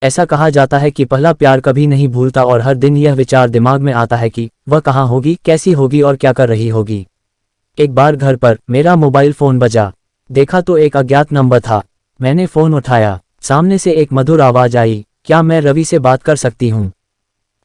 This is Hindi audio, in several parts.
ऐसा कहा जाता है कि पहला प्यार कभी नहीं भूलता और हर दिन यह विचार दिमाग में आता है कि वह कहाँ होगी, कैसी होगी और क्या कर रही होगी। एक बार घर पर मेरा मोबाइल फोन बजा। देखा तो एक अज्ञात नंबर था। मैंने फोन उठाया। सामने से एक मधुर आवाज आई, क्या मैं रवि से बात कर सकती हूँ?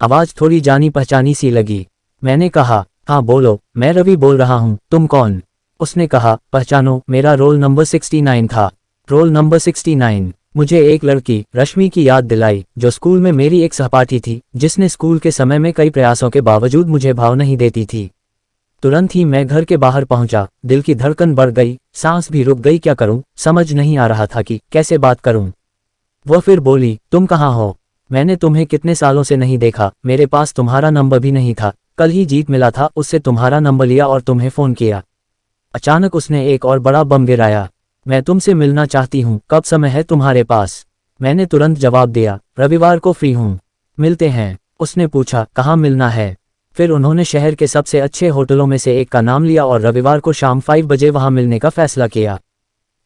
आवाज थोड़ी जानी पहचानी सी लगी। मैंने कहा, हाँ बोलो, मैं रवि बोल रहा हूँ, तुम कौन? उसने कहा, पहचानो, मेरा रोल नंबर 69 था। Roll number 69। मुझे एक लड़की रश्मि की याद दिलाई, जो स्कूल में मेरी एक सहपाठी थी, जिसने स्कूल के समय में कई प्रयासों के बावजूद मुझे भाव नहीं देती थी। तुरंत ही मैं घर के बाहर पहुंचा। दिल की धड़कन बढ़ गई, सांस भी रुक गई। क्या करूं, समझ नहीं आ रहा था कि कैसे बात करूं। वह फिर बोली, तुम कहाँ हो? मैंने तुम्हें कितने सालों से नहीं देखा, मेरे पास तुम्हारा नंबर भी नहीं था। कल ही जीत मिला था, उससे तुम्हारा नंबर लिया और तुम्हें फोन किया। अचानक उसने एक और बड़ा बम गिराया। मैं तुमसे मिलना चाहती हूँ, कब समय है तुम्हारे पास? मैंने तुरंत जवाब दिया, रविवार को फ्री हूँ, मिलते हैं। उसने पूछा, कहाँ मिलना है? फिर उन्होंने शहर के सबसे अच्छे होटलों में से एक का नाम लिया और रविवार को शाम 5 बजे वहां मिलने का फैसला किया।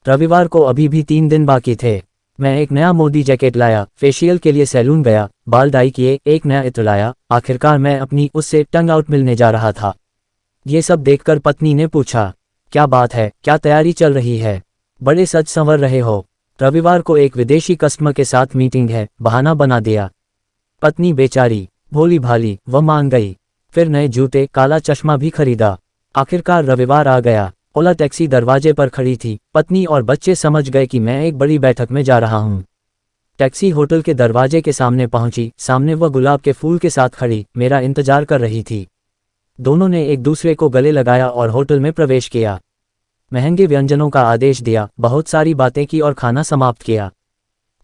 रविवार को अभी भी 3 दिन बाकी थे। मैं एक नया मोदी जैकेट लाया, फेशियल के लिए सैलून गया, बाल डाई किए, एक नया इत्र लाया। आखिरकार मैं अपनी उससे टंग आउट मिलने जा रहा था। ये सब देखकर पत्नी ने पूछा, क्या बात है, क्या तैयारी चल रही है? बड़े सज संवर रहे हो। रविवार को एक विदेशी कस्टमर के साथ मीटिंग है, बहाना बना दिया। पत्नी बेचारी भोली भाली, वह मान गई। फिर नए जूते, काला चश्मा भी खरीदा। आखिरकार रविवार आ गया। ओला टैक्सी दरवाजे पर खड़ी थी। पत्नी और बच्चे समझ गए कि मैं एक बड़ी बैठक में जा रहा हूँ। टैक्सी होटल के दरवाजे के सामने पहुंची। सामने वह गुलाब के फूल के साथ खड़ी मेरा इंतजार कर रही थी। दोनों ने एक दूसरे को गले लगाया और होटल में प्रवेश किया। महंगे व्यंजनों का आदेश दिया, बहुत सारी बातें की और खाना समाप्त किया।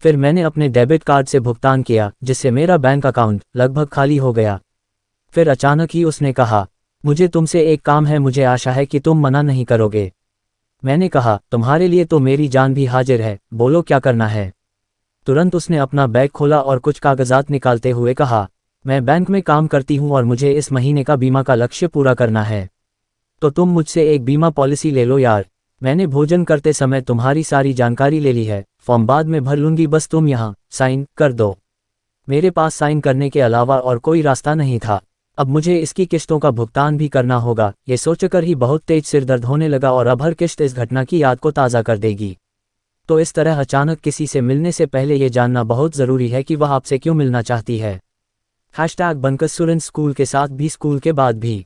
फिर मैंने अपने डेबिट कार्ड से भुगतान किया, जिससे मेरा बैंक अकाउंट लगभग खाली हो गया। फिर अचानक ही उसने कहा, मुझे तुमसे एक काम है, मुझे आशा है कि तुम मना नहीं करोगे। मैंने कहा, तुम्हारे लिए तो मेरी जान भी हाजिर है, बोलो क्या करना है। तुरंत उसने अपना बैग खोला और कुछ कागजात निकालते हुए कहा, मैं बैंक में काम करती हूँ और मुझे इस महीने का बीमा का लक्ष्य पूरा करना है। तो तुम मुझसे एक बीमा पॉलिसी ले लो यार। मैंने भोजन करते समय तुम्हारी सारी जानकारी ले ली है, फॉर्म बाद में भर लूंगी, बस तुम यहाँ साइन कर दो। मेरे पास साइन करने के अलावा और कोई रास्ता नहीं था। अब मुझे इसकी किस्तों का भुगतान भी करना होगा। ये सोचकर ही बहुत तेज सिरदर्द होने लगा और अब हर किस्त इस घटना की याद को ताज़ा कर देगी। तो इस तरह अचानक किसी से मिलने से पहले ये जानना बहुत ज़रूरी है कि वह आपसे क्यों मिलना चाहती है। #बनकर स्टूडेंट स्कूल के साथ भी, स्कूल के बाद भी।